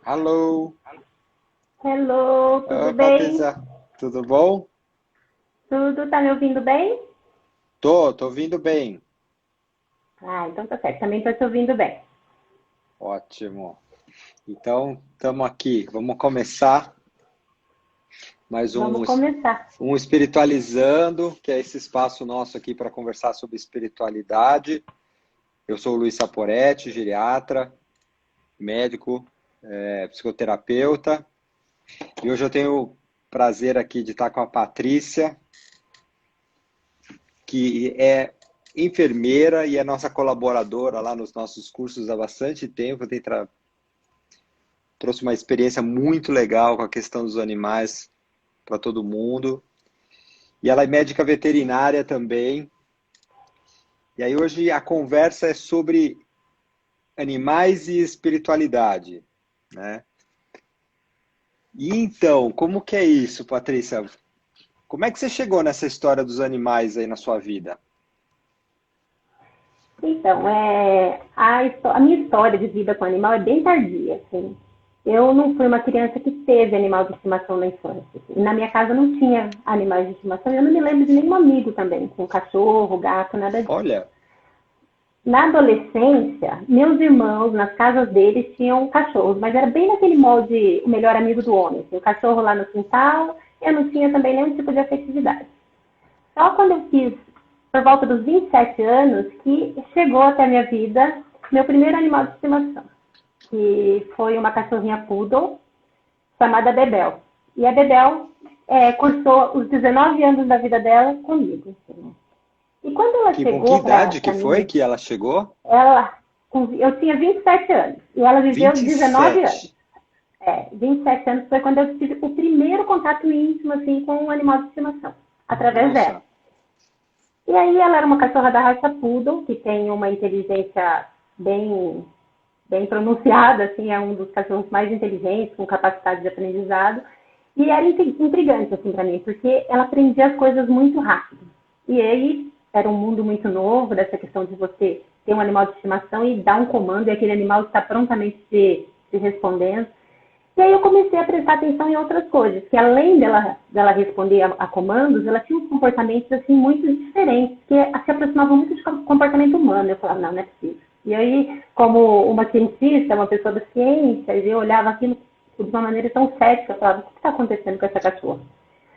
Alô, Hello, tudo bem? Patrícia, tudo bom? Tudo, tá me ouvindo bem? Tô ouvindo bem. Ah, então tá certo, também tô te ouvindo bem. Ótimo. Então, estamos aqui. Vamos começar mais Vamos começar. um Espiritualizando, que é esse espaço nosso aqui para conversar sobre espiritualidade. Eu sou o Luiz Saporetti, geriatra, médico, psicoterapeuta. E hoje eu tenho o prazer aqui de estar com a Patrícia, que é enfermeira e é nossa colaboradora lá nos nossos cursos há bastante tempo, trouxe uma experiência muito legal com a questão dos animais para todo mundo. E ela é médica veterinária também. E aí hoje a conversa é sobre animais e espiritualidade, né? E então, como que é isso, Patrícia? Como é que você chegou nessa história dos animais aí na sua vida? Então, a minha história de vida com animal é bem tardia, assim. Eu não fui uma criança que teve animal de estimação na infância. Assim. Na minha casa não tinha animais de estimação. Eu não me lembro de nenhum amigo também, com cachorro, gato, nada disso. Olha, Na adolescência, meus irmãos, nas casas deles, tinham cachorros, mas era bem naquele molde, o melhor amigo do homem. Assim, o cachorro lá no quintal, eu não tinha também nenhum tipo de afetividade. Só quando eu fiz, por volta dos 27 anos, que chegou até a minha vida meu primeiro animal de estimação, que foi uma cachorrinha poodle chamada Bebel. E a Bebel cursou os 19 anos da vida dela comigo. Assim. E quando ela com que chegou idade que para foi mim, que ela chegou? eu tinha 27 anos e ela viveu 19 anos. 27. 27 anos foi quando eu tive o primeiro contato íntimo assim, com um animal de estimação, através dela. Nossa, E aí ela era uma cachorra da raça Poodle, que tem uma inteligência bem, bem pronunciada, assim, é um dos cachorros mais inteligentes, com capacidade de aprendizado. E era intrigante, assim, para mim, porque ela aprendia as coisas muito rápido. E aí era um mundo muito novo, dessa questão de você ter um animal de estimação e dar um comando, e aquele animal está prontamente te respondendo. E aí eu comecei a prestar atenção em outras coisas, que além dela responder a comandos, ela tinha uns comportamentos assim muito diferentes, que se aproximavam muito de comportamento humano. Eu falava, não, não é possível. E aí, como uma cientista, uma pessoa da ciência, eu olhava aquilo de uma maneira tão cética, eu falava, o que está acontecendo com essa cachorra?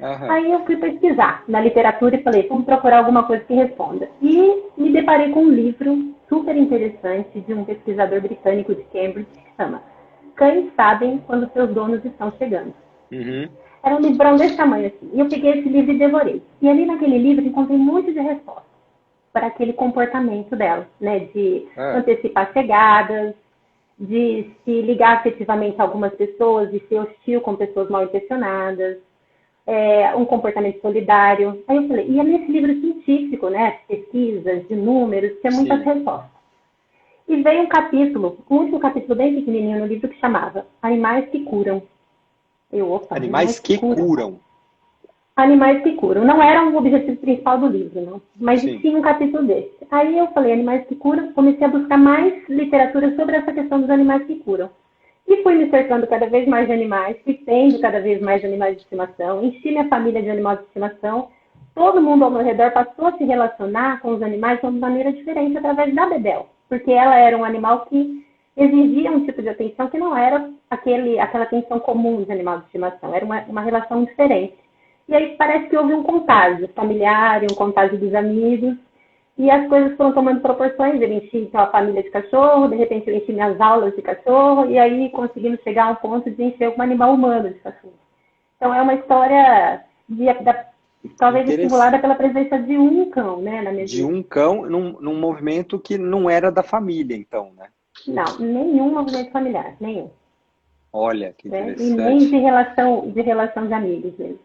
aham. Aí eu fui pesquisar na literatura e falei, vamos procurar alguma coisa que responda. E me deparei com um livro super interessante de um pesquisador britânico de Cambridge que chama Cães Sabem Quando Seus Donos Estão Chegando. Uhum. Era um livrão desse tamanho assim. E eu peguei esse livro e devorei. E ali naquele livro encontrei muito de resposta para aquele comportamento dela, né? De Ah, antecipar chegadas, de se ligar afetivamente a algumas pessoas, de ser hostil com pessoas mal intencionadas, um comportamento solidário. Aí eu falei, e é nesse livro científico, né? Pesquisas, de números, tinha muitas sim. respostas. E veio um capítulo, um último capítulo bem pequenininho no livro que chamava Animais que Curam. Eu, opa, animais Animais que que curam. curam. Animais que curam. Não era o objetivo principal do livro, não. Mas Sim. tinha um capítulo desse. Aí eu falei, animais que curam, comecei a buscar mais literatura sobre essa questão dos animais que curam. E fui me cercando cada vez mais de animais, fui tendo cada vez mais animais de estimação, enchi minha família de animais de estimação. Todo mundo ao meu redor passou a se relacionar com os animais de uma maneira diferente através da Bebel, porque ela era um animal que exigia um tipo de atenção que não era aquela atenção comum dos animais de estimação, era uma relação diferente. E aí parece que houve um contágio familiar, um contágio dos amigos, e as coisas foram tomando proporções. Eu enchi então, a família de cachorro, de repente eu enchi minhas aulas de cachorro, e aí conseguimos chegar a um ponto de encher um animal humano de cachorro. Então é uma história talvez estimulada Interessante. pela presença de um cão, né, na minha De vida. um cão num movimento que não era da família, então, né? Não, nenhum movimento familiar, nenhum. Olha, que Né? E nem interessante. de relação de amigos mesmo.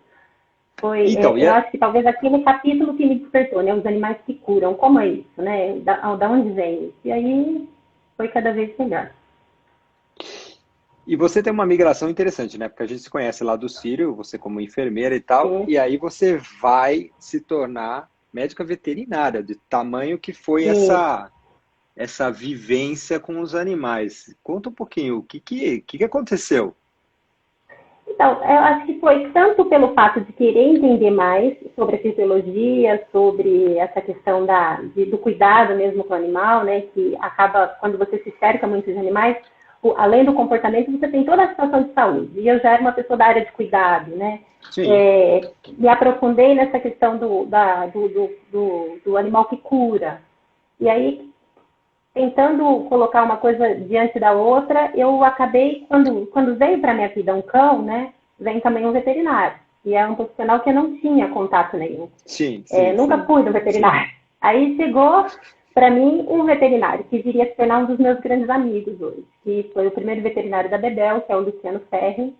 Então, Eu acho que talvez aquele capítulo que me despertou, né? Os animais que curam, como é isso, né? Da onde vem isso? E aí foi cada vez melhor. e você tem uma migração interessante, né? Porque a gente se conhece lá do Sírio, você como enfermeira e tal, Sim, e aí você vai se tornar médica veterinária, de tamanho que foi sim. essa vivência com os animais. Conta um pouquinho, o que aconteceu? Então, eu acho que foi tanto pelo fato de querer entender mais sobre a fisiologia, sobre essa questão do cuidado mesmo com o animal, né? Que acaba, quando você se cerca muito de animais, além do comportamento, você tem toda a situação de saúde. E eu já era uma pessoa da área de cuidado, né? Sim. Me aprofundei nessa questão do animal que cura. E aí, tentando colocar uma coisa diante da outra, eu acabei, quando veio para minha vida um cão, né, vem também um veterinário. E é um profissional que eu não tinha contato nenhum. Sim, sim, Nunca sim. fui no veterinário. Aí chegou para mim um veterinário que viria se tornar um dos meus grandes amigos hoje, que foi o primeiro veterinário da Bebel, que é o Luciano Ferri.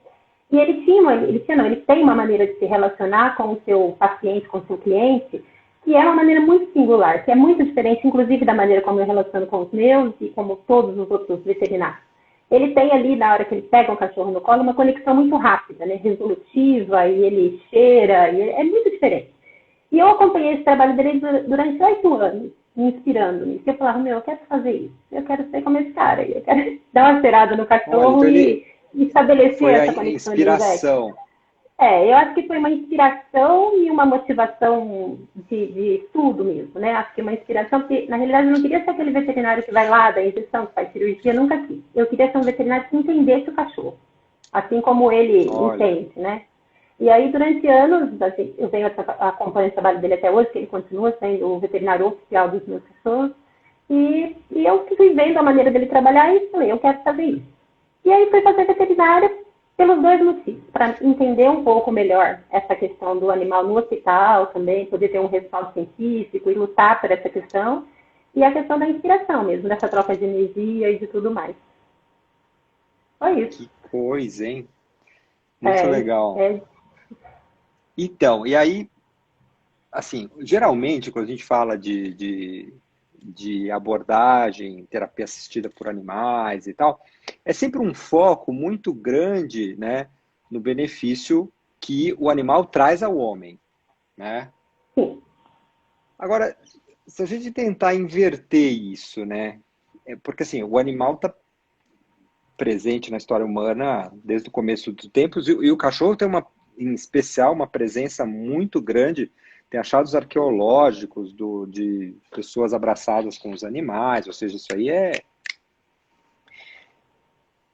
E ele tem uma maneira de se relacionar com o seu paciente, com o seu cliente, que é uma maneira muito singular, que é muito diferente, inclusive, da maneira como eu relaciono com os meus e como todos os outros veterinários. Ele tem ali, na hora que ele pega o cachorro no colo, uma conexão muito rápida, né, resolutiva, e ele cheira, e é muito diferente. E eu acompanhei esse trabalho dele durante 8 anos, me inspirando-me. Eu falava, eu quero fazer isso, eu quero ser como esse cara, eu quero dar uma cheirada no Olha, cachorro então ele e estabelecer foi a essa conexão ali no Vex. inspiração. Eu acho que foi uma inspiração e uma motivação de estudo mesmo, né? Acho que uma inspiração, porque na realidade eu não queria ser aquele veterinário que vai lá, da injeção, que faz cirurgia, nunca quis. Eu queria ser um veterinário que entendesse o cachorro, assim como ele Olha, entende, né? E aí, durante anos, assim, eu venho acompanhando o trabalho dele até hoje, que ele continua sendo o veterinário oficial dos meus cachorros, e eu fui vendo a maneira dele trabalhar e falei, eu quero fazer isso. E aí fui fazer veterinária pelos dois motivos, para entender um pouco melhor essa questão do animal no hospital também, poder ter um respaldo científico e lutar por essa questão, e a questão da inspiração mesmo, dessa troca de energia e de tudo mais. Foi isso. que coisa, hein? Muito É, legal. é, Então, e aí, assim, geralmente, quando a gente fala de abordagem, terapia assistida por animais e tal, é sempre um foco muito grande, né, no benefício que o animal traz ao homem, né? sim. Agora, se a gente tentar inverter isso, né? Porque assim, o animal está presente na história humana desde o começo dos tempos e o cachorro tem em especial, uma presença muito grande. Tem achados arqueológicos de pessoas abraçadas com os animais, ou seja, isso aí é.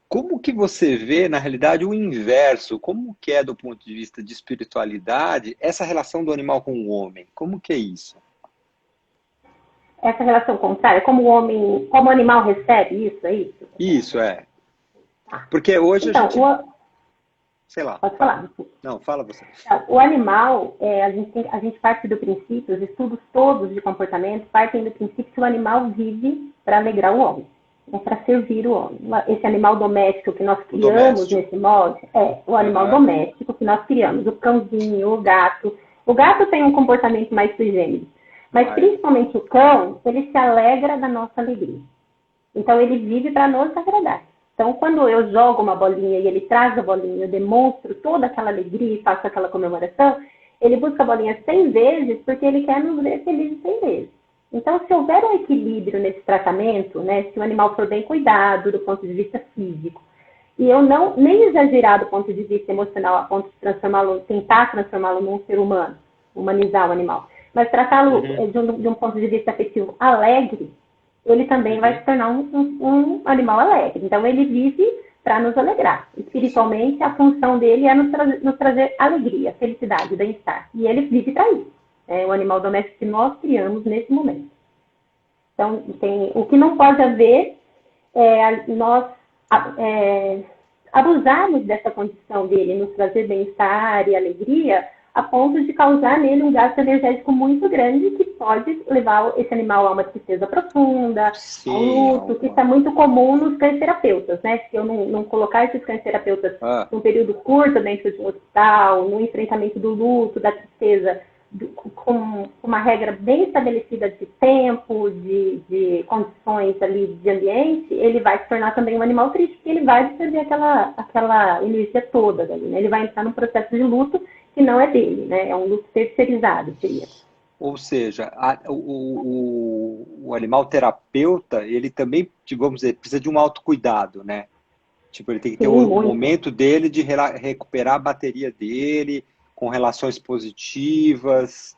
Como que você vê, na realidade, o inverso? Como que é, do ponto de vista de espiritualidade, essa relação do animal com o homem? Como que é isso? Essa relação contrária, como o homem, como o animal recebe isso, é isso? Isso é. Tá. Porque hoje a Então, gente, sei lá, pode fala. falar. Desculpa. Não, fala você. Então, o animal, a gente parte do princípio, os estudos todos de comportamento partem do princípio que o animal vive para alegrar o homem, para servir o homem. Esse animal doméstico que nós O criamos doméstico. nesse molde é o animal Aham. doméstico que nós criamos, o cãozinho, o gato. O gato tem um comportamento mais sui generis, mas Ah, é? principalmente o cão, ele se alegra da nossa alegria. Então, ele vive para nos agradar. Então, quando eu jogo uma bolinha e ele traz a bolinha, eu demonstro toda aquela alegria e faço aquela comemoração, ele busca a bolinha 100 vezes porque ele quer nos ver felizes 100 vezes. Então, se houver um equilíbrio nesse tratamento, né, se o animal for bem cuidado do ponto de vista físico, e eu não nem exagerar do ponto de vista emocional a ponto de tentar transformá-lo num ser humano, humanizar o animal, mas tratá-lo Uhum, de um ponto de vista afetivo alegre, ele também vai uhum. se tornar um animal alegre. Então, ele vive para nos alegrar. Espiritualmente, a função dele é nos trazer alegria, felicidade, bem-estar. E ele vive para isso. É o animal doméstico que nós criamos nesse momento. Então, o que não pode haver é nós abusarmos dessa condição dele, nos trazer bem-estar e alegria, a ponto de causar nele um gasto energético muito grande que pode levar esse animal a uma tristeza profunda, ao Sim, luto, que está alguma. muito comum nos cães-terapeutas, né? Se eu não colocar esses cães-terapeutas Ah, num período curto dentro de um hospital, no enfrentamento do luto, da tristeza, com uma regra bem estabelecida de tempo, de condições ali de ambiente, ele vai se tornar também um animal triste, porque ele vai absorver aquela energia toda dali, né? Ele vai entrar num processo de luto que não é dele, né? É um luto terceirizado, seria. Ou seja, o animal terapeuta, ele também, vamos dizer, precisa de um autocuidado, né? Tipo, ele tem que ter Sim, o muito. momento dele de recuperar a bateria dele, com relações positivas,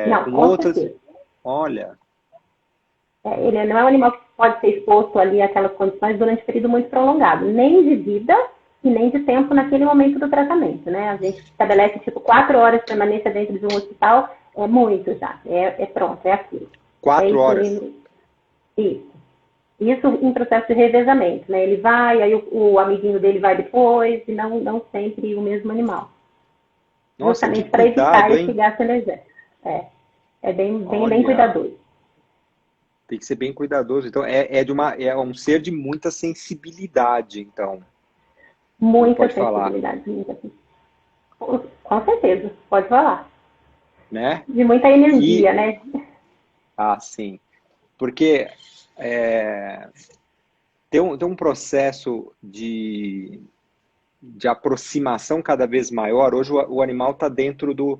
Não, com com outras. certeza. Olha, Ele não é um animal que pode ser exposto ali àquelas condições durante um período muito prolongado, nem de vida e nem de tempo naquele momento do tratamento, né? A gente estabelece, tipo, 4 horas de permanência dentro de um hospital, é muito já, é pronto, é aquilo. É 4 horas. isso. Isso em processo de revezamento, né? Ele vai, aí o amiguinho dele vai depois, e não sempre o mesmo animal. Nossa, que Justamente para evitar cuidado, esse hein? gasto energético. É bem Olha, cuidadoso. tem que ser bem cuidadoso. Então, é um ser de muita sensibilidade, então, não Muita pode falar, sensibilidade, muita sensibilidade. Com certeza, pode falar. né? De muita energia, E, né? sim, porque é, tem um processo de aproximação cada vez maior. Hoje o animal está dentro do.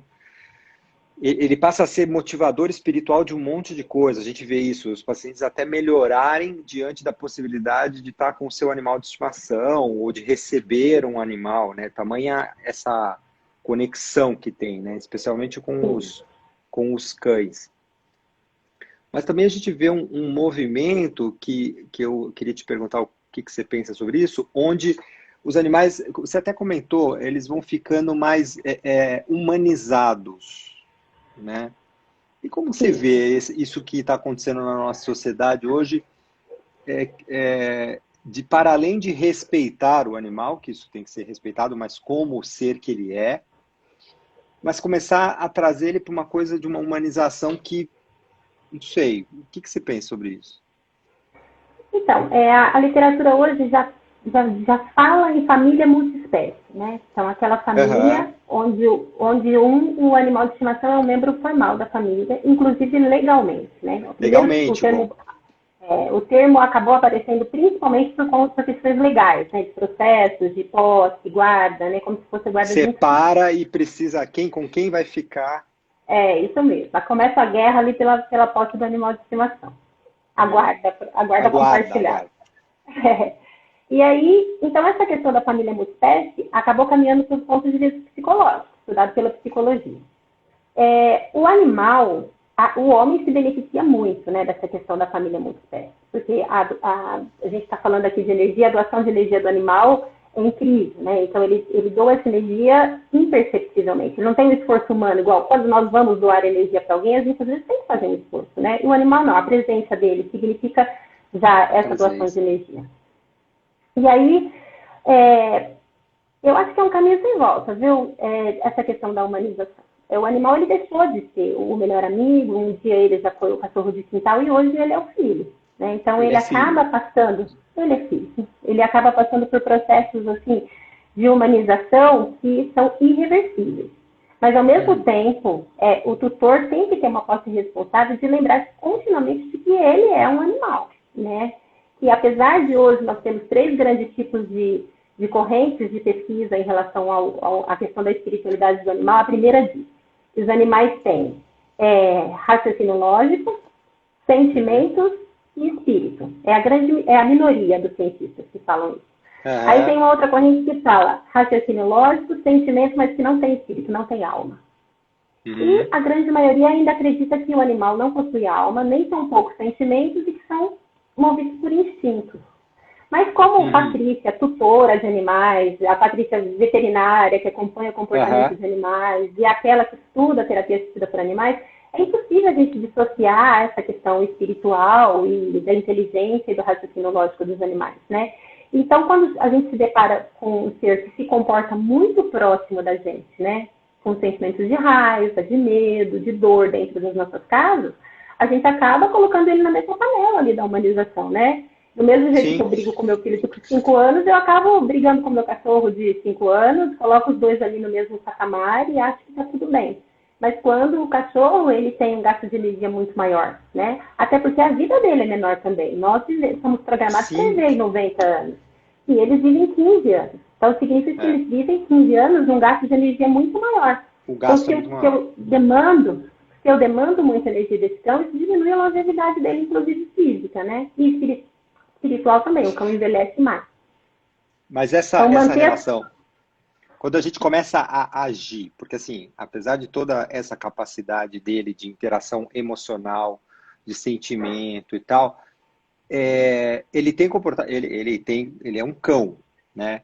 Ele passa a ser motivador espiritual de um monte de coisa. A gente vê isso, os pacientes até melhorarem diante da possibilidade de estar com o seu animal de estimação ou de receber um animal, né? Tamanha essa conexão que tem, né? Especialmente Sim. com os cães. Mas também a gente vê um movimento que eu queria te perguntar o que você pensa sobre isso, onde os animais, você até comentou, eles vão ficando mais humanizados, né? E como você Sim. vê isso que está acontecendo na nossa sociedade hoje, de para além de respeitar o animal, que isso tem que ser respeitado, mas como o ser que ele é, mas começar a trazer ele para uma coisa de uma humanização que, não sei, o que você pensa sobre isso? Então, a literatura hoje já fala em família multiespécie, né? Então, aquela Aham. família onde o animal de estimação é um membro formal da família, inclusive legalmente, né? Primeiro, Legalmente, bom. o termo acabou aparecendo principalmente por questões legais, né? De processos, de posse, guarda, né? Como se fosse guarda de infância. Separa e precisa com quem vai ficar. É, isso mesmo. Começa a guerra ali pela posse do animal de estimação. A guarda Aguarda, compartilhada. aguarda. É. E aí, então essa questão da família multiespécie acabou caminhando para os pontos de vista psicológicos, estudado pela psicologia. O animal, o homem se beneficia muito, né, dessa questão da família multiespécie, porque a gente está falando aqui de energia, a doação de energia do animal é incrível, né? Então ele doa essa energia imperceptivelmente. Não tem um esforço humano igual quando nós vamos doar energia para alguém, a gente às vezes tem que fazer um esforço, né? E o animal não, a presença dele significa já essa doação de Presença. energia. E aí, é, eu acho que é um caminho sem volta, viu? Essa questão da humanização. O animal ele deixou de ser o melhor amigo, um dia ele já foi o cachorro de quintal e hoje ele é o filho. Né? Então Ele ele é acaba filho. passando, ele é filho, ele acaba passando por processos assim de humanização que são irreversíveis. Mas ao mesmo tempo, o tutor tem que ter uma posse responsável de lembrar continuamente de que ele é um animal, né? E apesar de hoje nós temos 3 grandes tipos de correntes de pesquisa em relação à questão da espiritualidade do animal, a primeira diz que os animais têm raciocínio lógico, sentimentos e espírito. É a minoria dos cientistas que falam isso. Aí tem Aham. uma outra corrente que fala raciocínio lógico, sentimento, mas que não tem espírito, não tem alma. E Uhum. a grande maioria ainda acredita que o animal não possui alma, nem tão poucos sentimentos e que são movidos por instintos. Mas como Uhum. Patrícia, tutora de animais, a Patrícia veterinária, que acompanha o comportamento Aham. de animais, e aquela que estuda a terapia assistida por animais, é impossível a gente dissociar essa questão espiritual e da inteligência e do raciocínio lógico dos animais, né? Então, quando a gente se depara com um ser que se comporta muito próximo da gente, né? Com sentimentos de raiva, de medo, de dor dentro das nossas casas, a gente acaba colocando ele na mesma panela ali da humanização, né? Do mesmo jeito que eu Sim. brigo com meu filho de 5 anos, eu acabo brigando com meu cachorro de 5 anos, coloco os dois ali no mesmo patamar e acho que está tudo bem. Mas quando o cachorro ele tem um gasto de energia muito maior, né? Até porque a vida dele é menor também. Nós somos programados para Sim. viver em 90 anos. E eles vivem 15 anos. Então significa que É. eles vivem 15 anos num gasto de energia muito maior. O Então gasto é muito se maior. eu demando se eu demando muita energia desse cão, isso diminui a longevidade dele, inclusive física, né? E espiritual também, o cão envelhece mais. Mas essa, Então, essa manter... relação, quando a gente começa a agir, porque assim, apesar de toda essa capacidade dele de interação emocional, de sentimento e tal, ele tem comportamento, ele é um cão, né?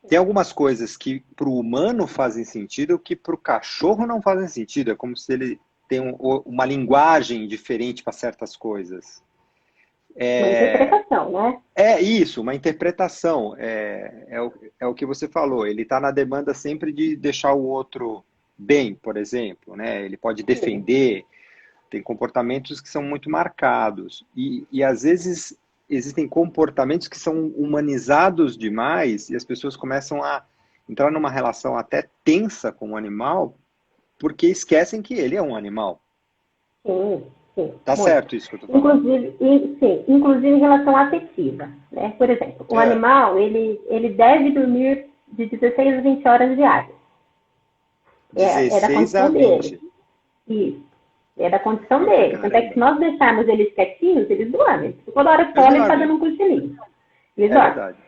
Tem algumas coisas que para o humano fazem sentido que para o cachorro não fazem sentido. É como se ele tem uma linguagem diferente para certas coisas. Uma interpretação, né? É isso, uma interpretação. É o que você falou. Ele está na demanda sempre de deixar o outro bem, por exemplo, né? Ele pode Sim. defender. Tem comportamentos que são muito marcados. E às vezes existem comportamentos que são humanizados demais e as pessoas começam a entrar numa relação até tensa com o animal porque esquecem que ele é um animal. Sim, sim, Tá muito. certo isso que eu tô falando? Inclusive, sim, inclusive em relação afetiva, né? Por exemplo, o É, animal, ele deve dormir de 16 a 20 horas diárias. É da 16 a condição dele. 20. Isso. É da condição Puta dele. Tanto é que se caramba. nós deixarmos eles quietinhos, eles dormem. Toda hora que Eles olha, ele está dando dormem. um cochilinho. Eles É dormem. verdade.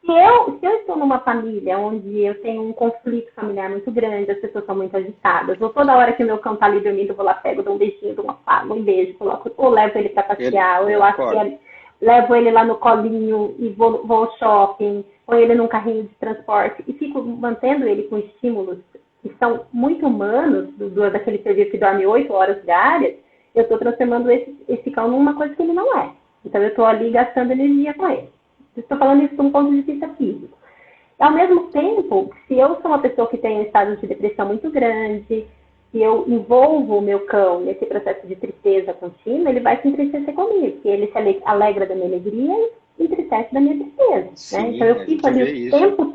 Se eu estou numa família onde eu tenho um conflito familiar muito grande, as pessoas são muito agitadas, ou toda hora que o meu cão está ali dormindo, eu vou lá, pego, dou um beijinho, dou uma fala, um beijo, coloco, ou levo ele para passear, ou eu acho que Concordo. levo ele lá no colinho e vou ao shopping, põe ele num carrinho de transporte e fico mantendo ele com estímulos que são muito humanos, daquele serviço que dorme 8 horas diárias, eu estou transformando esse cão numa coisa que ele não é. Então eu estou ali gastando energia com ele. Estou falando isso de um ponto de vista físico. Ao mesmo tempo, se eu sou uma pessoa que tem um estado de depressão muito grande, se eu envolvo o meu cão nesse processo de tristeza contínua, ele vai se entristecer comigo, porque ele se alegra da minha alegria e entristece da minha tristeza. Né? Então Sim, eu a fico gente ali vê o isso. tempo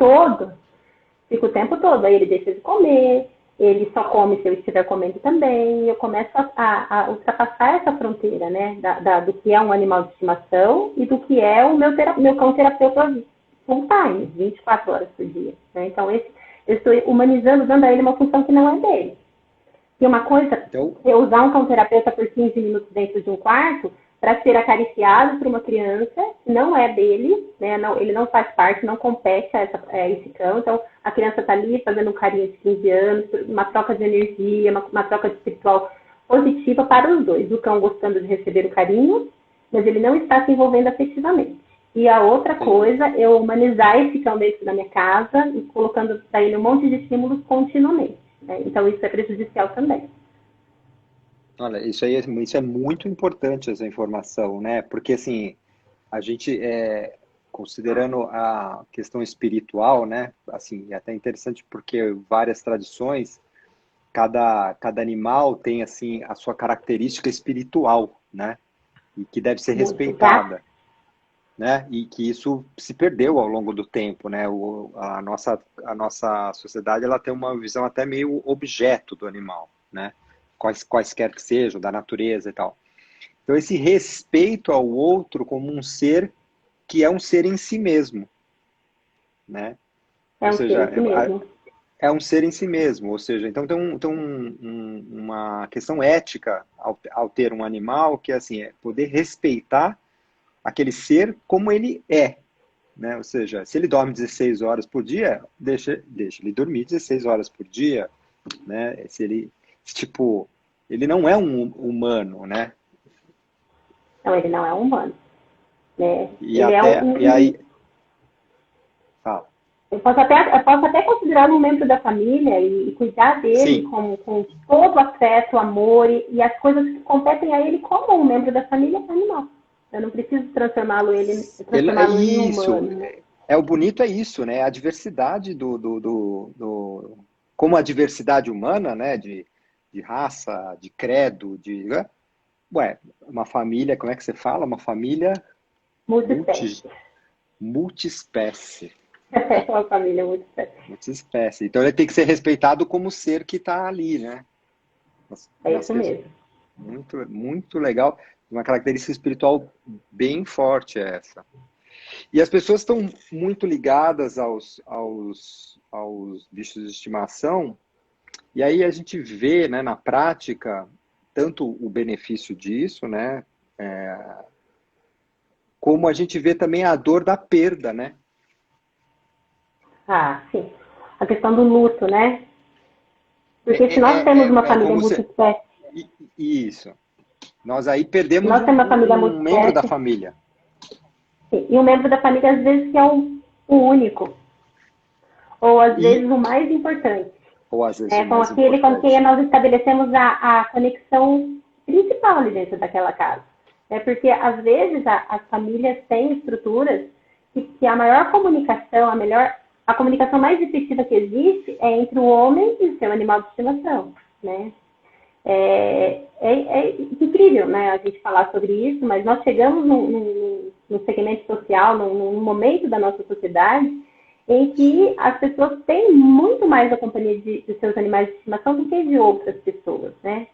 todo, aí ele deixa de comer, ele só come se eu estiver comendo também, e eu começo a ultrapassar essa fronteira, né, do que é um animal de estimação e do que é o meu cão terapeuta full time, 24 horas por dia. Né? Então, eu estou humanizando, dando a ele uma função que não é dele. E uma coisa, Então, eu usar um cão terapeuta por 15 minutos dentro de um quarto para ser acariciado por uma criança, não é dele, né? Não, ele não faz parte, não compete a esse cão. Então, a criança está ali fazendo um carinho de 15 anos, uma troca de energia, uma troca de espiritual positiva para os dois. O cão gostando de receber o carinho, mas ele não está se envolvendo afetivamente. E a outra entendi. coisa é humanizar esse cão dentro da minha casa e colocando para ele um monte de estímulos continuamente. Né? Então, isso é prejudicial também. Olha, isso é muito importante, essa informação, né? Porque, assim, a gente, considerando a questão espiritual, né? Assim, é até interessante porque várias tradições, cada animal tem, assim, a sua característica espiritual, né? E que deve ser Muito. Já respeitada, né? E que isso se perdeu ao longo do tempo, né? A nossa sociedade, ela tem uma visão até meio objeto do animal, né? Quaisquer que sejam, da natureza e tal. Então, esse respeito ao outro como um ser que é um ser em si mesmo, né? é Ou um ser seja, em si mesmo. é um ser em si mesmo, ou seja, então tem uma questão ética ao ter um animal que assim, é poder respeitar aquele ser como ele é, né? Ou seja, se ele dorme 16 horas por dia, deixa ele dormir 16 horas por dia, né? Tipo, ele não é um humano, né? Então, ele não é um humano. Né? E Ele é até, e aí, fala. eu posso até considerá-lo um membro da família e cuidar dele Sim, com todo o afeto, amor e as coisas que competem a ele como um membro da família animal. Eu não preciso é transformá-lo em isso. humano. O bonito é isso, né? A diversidade como a diversidade humana, né? De raça, de credo, né? Ué, uma família, como é que você fala? Uma família multi, Multiespécie. multiespécie. É Né? uma família multiespécie. Multiespécie. Então ele tem que ser respeitado como ser que está ali, né? É Nas isso questões. mesmo. Muito, muito legal. Uma característica espiritual bem forte essa. E as pessoas estão muito ligadas aos bichos de estimação, e aí a gente vê, né, na prática, tanto o benefício disso, né? Como a gente vê também a dor da perda, né? Ah, sim. A questão do luto, né? Porque se nós temos uma família Como se... multiespécie, Isso. Nós aí perdemos nós temos uma família um membro da multiespécie, família. sim, e um membro da família às vezes que é o único, ou às vezes o mais importante. Ou às vezes o Com mais aquele com quem importante. nós estabelecemos a conexão principal ali dentro daquela casa. Porque, às vezes, as famílias têm estruturas que a maior comunicação, a comunicação mais efetiva que existe é entre o homem e o seu animal de estimação, né? É incrível, né, a gente falar sobre isso, mas nós chegamos num segmento social, num momento da nossa sociedade em que as pessoas têm muito mais a companhia de seus animais de estimação do que de outras pessoas, né?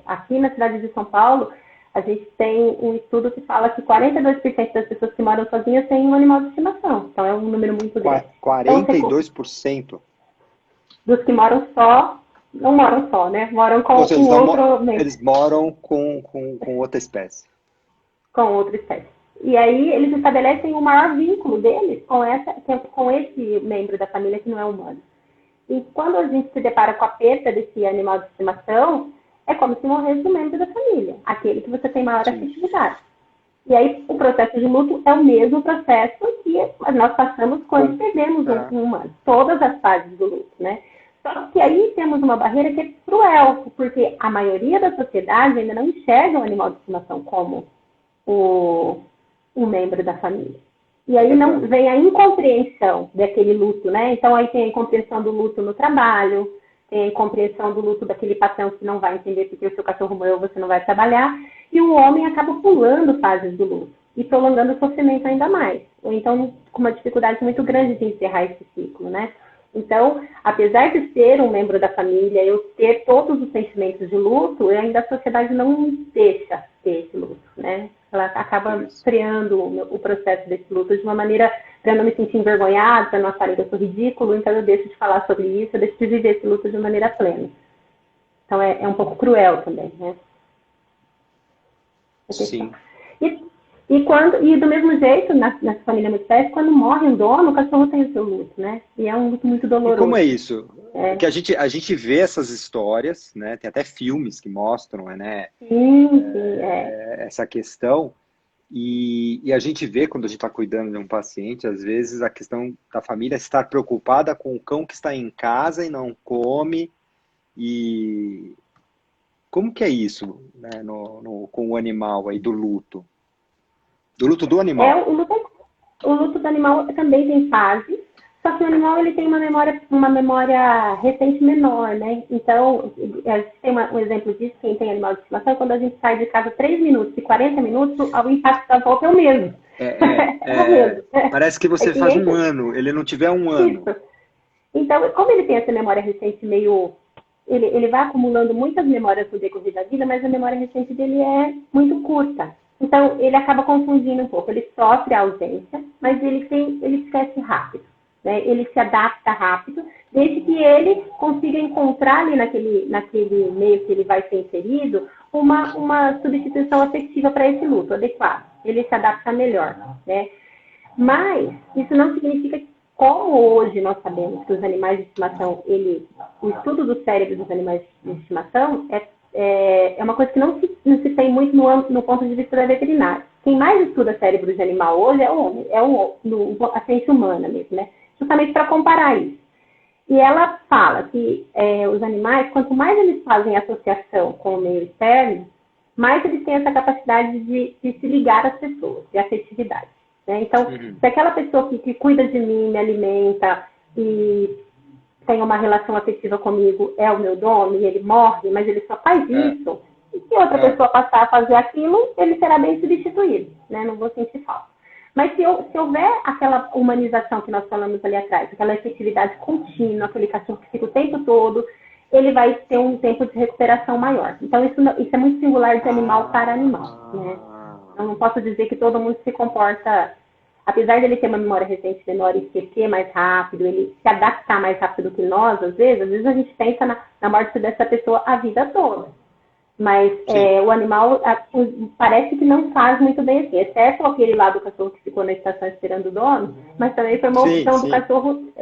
Aqui na cidade de São Paulo, a gente tem um estudo que fala que 42% das pessoas que moram sozinhas têm um animal de estimação. Então, é um número muito grande. 42%? Dos que moram só, não moram só, né? Moram com Ou seja, outro... eles moram com outra espécie. Com outra espécie. E aí, eles estabelecem o maior vínculo deles com esse membro da família que não é humano. E quando a gente se depara com a perda desse animal de estimação, é como se morresse um membro da família, aquele que você tem maior afetividade. E aí o processo de luto é o mesmo processo que nós passamos quando perdemos um humano. Todas as fases do luto, né? Só que aí temos uma barreira que é cruel, porque a maioria da sociedade ainda não enxerga o animal de estimação como um membro da família. E aí não vem a incompreensão daquele luto, né? Então aí tem a incompreensão do luto no trabalho, tem a incompreensão do luto daquele patrão que não vai entender porque o seu cachorro morreu, você não vai trabalhar, e o homem acaba pulando fases do luto e prolongando o sofrimento ainda mais. Ou então com uma dificuldade muito grande de encerrar esse ciclo, né? Então, apesar de ser um membro da família, eu ter todos os sentimentos de luto, ainda a sociedade não me deixa ter esse luto, né? Ela acaba freando o processo desse luto de uma maneira para não me sentir envergonhada, para não acharem que eu sou ridículo, então eu deixo de falar sobre isso, eu deixo de viver esse luto de maneira plena. Então é um pouco cruel também, né? Sim. E do mesmo jeito, na família multiespécie, quando morre um dono, o cachorro tem o seu luto, né? E é um luto muito doloroso. E como é isso? Que a gente vê essas histórias, né? Tem até filmes que mostram, né? Essa questão. E a gente vê, quando a gente está cuidando de um paciente, às vezes a questão da família estar preocupada com o cão que está em casa e não come. E como que é isso, né, com o animal aí, do luto? Do luto do animal. O luto do animal também tem fase, só que o animal ele tem uma memória recente menor, né? Então, a gente tem um exemplo disso, quem tem animal de estimação, quando a gente sai de casa 3 minutos e 40 minutos, o impacto da volta é o mesmo. É o mesmo. Parece que você faz um ano, ele não tiver um ano. Isso. Então, como ele tem essa memória recente meio... Ele vai acumulando muitas memórias no decorrer da vida, mas a memória recente dele é muito curta. Então, ele acaba confundindo um pouco. Ele sofre a ausência, mas ele esquece rápido, né? Ele se adapta rápido, desde que ele consiga encontrar ali naquele meio que ele vai ser inserido uma substituição afetiva para esse luto adequado. Ele se adapta melhor, né? Mas isso não significa que, como hoje nós sabemos que os animais de estimação, o estudo do cérebro dos animais de estimação é uma coisa que não se tem muito no ponto de vista da veterinária. Quem mais estuda cérebro de animal hoje é o homem, a ciência humana mesmo, né? Justamente para comparar isso. E ela fala que os animais, quanto mais eles fazem associação com o meio externo, mais eles têm essa capacidade de se ligar às pessoas, de afetividade. Né? Então, se aquela pessoa que cuida de mim, me alimenta e tem uma relação afetiva comigo, é o meu dono e ele morre, mas ele só faz isso, e se outra pessoa passar a fazer aquilo, ele será bem substituído, né? Não vou sentir falta. Mas se houver aquela humanização que nós falamos ali atrás, aquela efetividade contínua, aquele cachorro que fica o tempo todo, ele vai ter um tempo de recuperação maior. Então, isso é muito singular de animal para animal, né? Eu não posso dizer que todo mundo se comporta... Apesar dele ter uma memória recente menor e esquecer mais rápido, ele se adaptar mais rápido que nós, às vezes a gente pensa na morte dessa pessoa a vida toda. Mas o animal parece que não faz muito bem assim, exceto aquele lá do cachorro que ficou na estação esperando o dono, mas também foi uma opção do cachorro,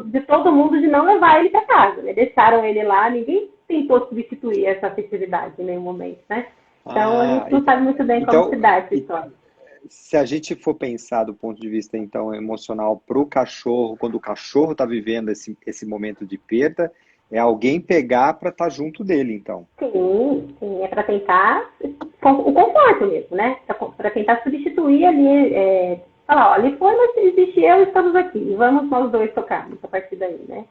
de todo mundo, de não levar ele para casa, né? Deixaram ele lá, ninguém tentou substituir essa afetividade em nenhum momento, né? Então a gente não sabe muito bem como se dá essa história. Se a gente for pensar do ponto de vista, então, emocional para o cachorro, quando o cachorro está vivendo esse momento de perda, é alguém pegar para estar junto dele, então. Sim, é para tentar o conforto mesmo, né? Para tentar substituir ali, falar, ó, ali foi, mas existe eu, estamos aqui, vamos nós dois tocarmos a partir daí, né?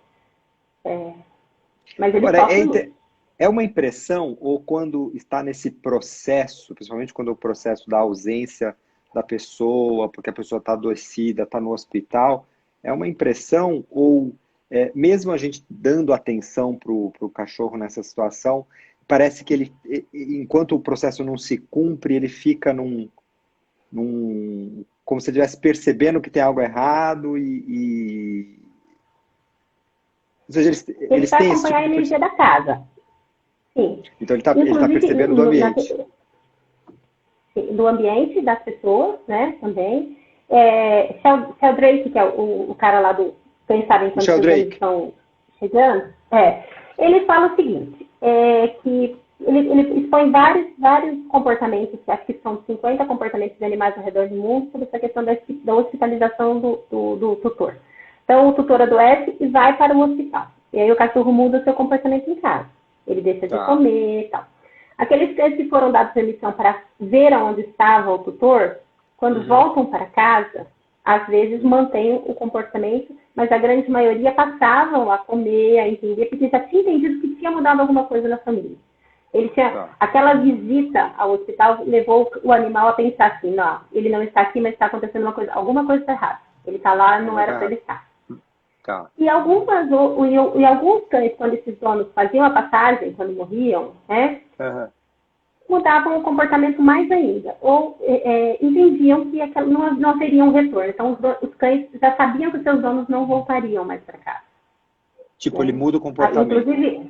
Mas ele sofre é uma impressão, ou quando está nesse processo, principalmente quando o processo da ausência da pessoa, porque a pessoa está adoecida, está no hospital, é uma impressão, ou mesmo a gente dando atenção para o cachorro nessa situação, parece que ele, enquanto o processo não se cumpre, ele fica como se ele estivesse percebendo que tem algo errado ou seja, eles vai têm acompanhar a energia da casa. Sim. Então ele tá percebendo do ambiente. Do ambiente, das pessoas, né, também. Sheldrake, que é o cara lá do Quem Sabe Quando Eles Estão Chegando, ele fala o seguinte, que ele expõe vários comportamentos, acho que são 50 comportamentos de animais ao redor do mundo, sobre essa questão da hospitalização do tutor. Então, o tutor adoece e vai para o hospital. E aí o cachorro muda o seu comportamento em casa. Ele deixa de comer e tal. Aqueles cães que foram dados permissão para ver onde estava o tutor, quando voltam para casa, às vezes mantêm o comportamento, mas a grande maioria passavam a comer, a entender, porque já tinha entendido que tinha mudado alguma coisa na família. Aquela visita ao hospital levou o animal a pensar assim, não, ele não está aqui, mas está acontecendo alguma coisa está errada. Ele está lá, não era para ele estar. E alguns cães, quando esses donos faziam a passagem, quando morriam, né, mudavam o comportamento mais ainda. Ou entendiam que não haveria um retorno. Então, os cães já sabiam que os seus donos não voltariam mais para casa. Tipo, ele muda o comportamento. Inclusive,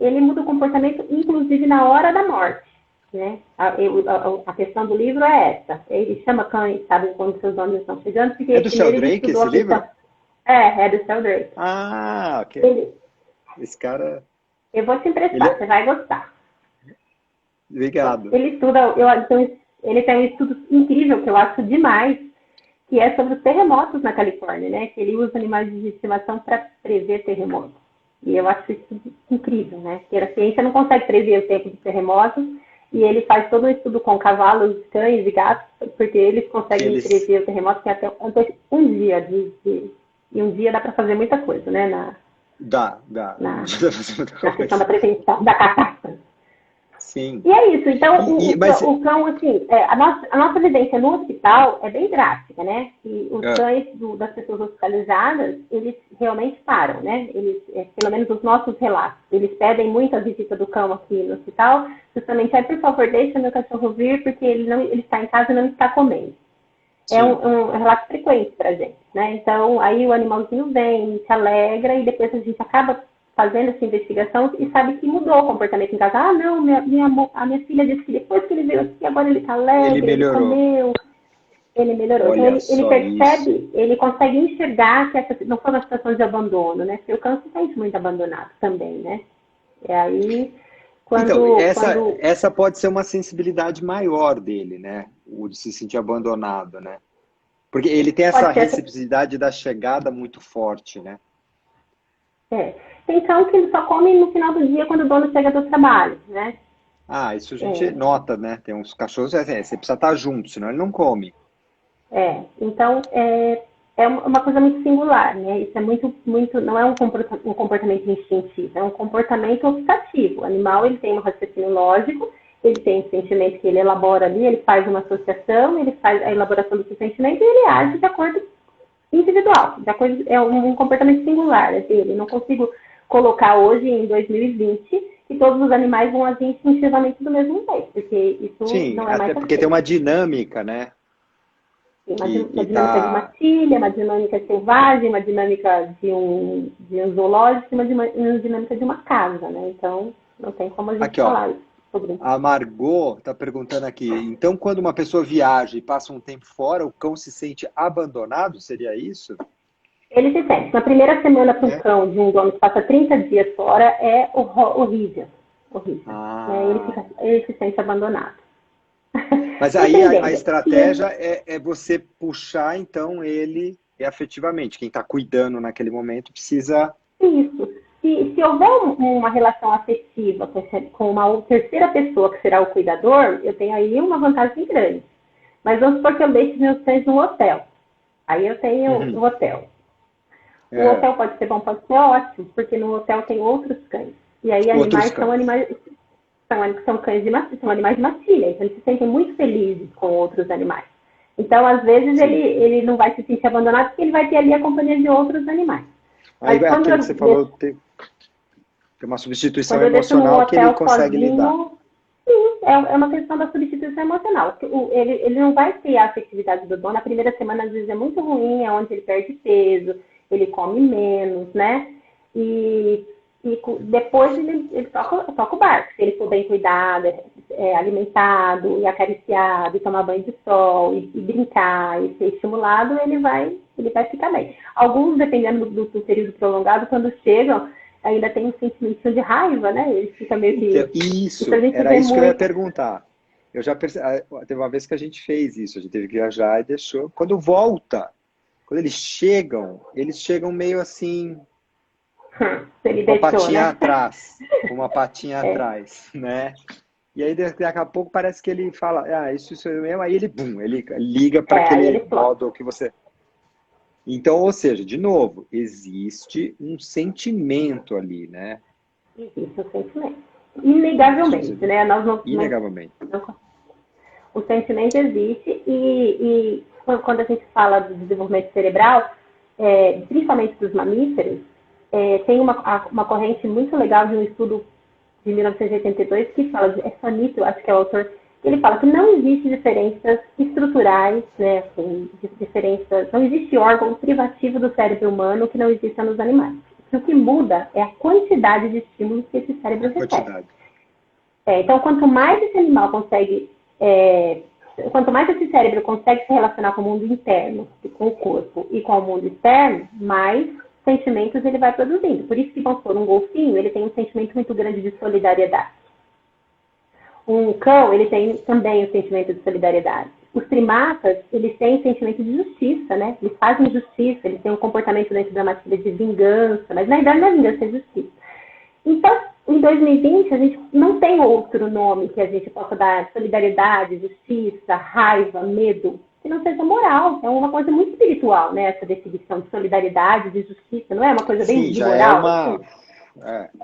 ele muda o comportamento, inclusive, na hora da morte. Né? A questão do livro é essa. Ele chama cães, sabe, quando seus donos estão chegando. Porque do Sheldrake esse livro? É do Sheldrake. Ah, ok. Esse cara... Eu vou te emprestar, você vai gostar. Obrigado. Ele estuda, ele tem um estudo incrível, que eu acho demais, que é sobre os terremotos na Califórnia, né? Que ele usa animais de estimação para prever terremotos. E eu acho isso incrível, né? Porque a ciência não consegue prever o tempo de terremotos, e ele faz todo um estudo com cavalos, cães e gatos, porque eles conseguem prever o terremoto, que até um dia e um dia dá para fazer muita coisa, né? Dá. Na questão da prevenção, da catástrofe. Sim. E é isso. Então, o cão, assim, a nossa vivência no hospital é bem drástica, né? E os cães das pessoas hospitalizadas, eles realmente param, né? Eles, pelo menos os nossos relatos, eles pedem muito a visita do cão aqui no hospital, justamente, por favor, deixa meu cachorro vir, porque ele está em casa e não está comendo. Sim. É um relato frequente pra gente, né? Então, aí o animalzinho vem, se alegra, e depois a gente acaba fazendo essa investigação e sabe que mudou o comportamento em casa. Ah, não, a minha filha disse que depois que ele veio aqui, agora ele tá alegre, ele comeu, ele melhorou. Então, ele percebe, isso. Ele consegue enxergar que essa não foi uma situação de abandono, né? Porque o cão se sente muito abandonado também, né? E aí, essa pode ser uma sensibilidade maior dele, né? O de se sentir abandonado, né? Porque ele tem essa receptividade da chegada muito forte, né? Tem cão que só come no final do dia quando o dono chega do trabalho, né? Ah, isso a gente nota, né? Tem uns cachorros, você precisa estar junto, senão ele não come. Então, é uma coisa muito singular, né? Isso é muito, não é um comportamento instintivo, é um comportamento optativo. O animal, ele tem um raciocínio lógico, ele tem um sentimento que ele elabora ali, ele faz uma associação, ele faz a elaboração do seu sentimento e ele age de acordo individual, é um comportamento singular dele. Não consigo colocar hoje, em 2020, que todos os animais vão agir instintivamente do mesmo jeito, porque isso não é mais porque tem uma dinâmica, né? Sim, uma dinâmica de matilha, uma dinâmica selvagem, uma dinâmica de um zoológico, uma dinâmica de uma casa, né? Então, não tem como a gente falar isso. sobre isso. A Margot está perguntando aqui, então quando uma pessoa viaja e passa um tempo fora, o cão se sente abandonado? Seria isso? Ele se sente. Na primeira semana para um É? cão de um dono que passa 30 dias fora é horrível. Horrível. Né? Ah, Ele se sente abandonado. mas aí a Dependendo. estratégia é você puxar, então, ele afetivamente. Quem está cuidando naquele momento precisa... Isso. Se houver uma relação afetiva com uma terceira pessoa que será o cuidador, eu tenho aí uma vantagem grande. Mas vamos supor que eu deixe meus cães no hotel. Aí eu tenho o hotel. O hotel pode ser bom, pode ser ótimo, porque no hotel tem outros cães. E aí Outros animais cães. são cães são animais de matilha, então eles se sentem muito felizes com outros animais. Então, às vezes, Sim. ele não vai se sentir abandonado porque ele vai ter ali a companhia de outros animais. Aí Mas aquilo que você falou, tem uma substituição quando eu deixo num emocional que ele hotel consegue lidar. sozinho, sim, é uma questão da substituição emocional. Ele não vai ter a afetividade do dono. A primeira semana, às vezes, é muito ruim, é onde ele perde peso, ele come menos, né? E depois ele toca o barco. Se ele for bem cuidado, alimentado, e acariciado, e tomar banho de sol, e brincar, e ser estimulado, ele vai ficar bem. Alguns, dependendo do período prolongado, quando chegam, ainda tem um sentimento de raiva, né? Ele fica meio que... Isso, a gente era vê isso que eu ia muito. perguntar. Eu já percebi, teve uma vez que a gente fez isso, a gente teve que viajar e deixou. Quando volta, quando eles chegam meio assim, Ele com uma deixou, patinha né? atrás, com uma patinha atrás, né? E aí daqui a pouco parece que ele fala, isso é mesmo, aí ele liga para Aí ele aquele flop. modo que você... Então, ou seja, de novo, existe um sentimento ali, né? Existe o sentimento. Existe um Inegavelmente, sentimento. né? Nós Inegavelmente. o sentimento existe e quando a gente fala do desenvolvimento cerebral, principalmente dos mamíferos, tem uma corrente muito legal de um estudo de 1982 que fala, Fanito, acho que é o autor, ele fala que não existe diferenças estruturais, né, assim, não existe órgão privativo do cérebro humano que não exista nos animais. O que muda é a quantidade de estímulos que esse cérebro A recebe. quantidade. Então, quanto mais esse animal consegue, quanto mais esse cérebro consegue se relacionar com o mundo interno, com o corpo e com o mundo externo, mais sentimentos ele vai produzindo. Por isso que, vamos supor, um golfinho, ele tem um sentimento muito grande de solidariedade. Um cão, ele tem também o sentimento de solidariedade. Os primatas, eles têm o sentimento de justiça, né? Eles fazem justiça, eles têm um comportamento dentro da matilha de vingança, mas na verdade não é vingança, é justiça. Então, em 2020, a gente não tem outro nome que a gente possa dar solidariedade, justiça, raiva, medo, que não seja moral. É uma coisa muito espiritual, né? Essa definição de solidariedade, de justiça, não é uma coisa bem Sim, de já é moral? uma... Assim?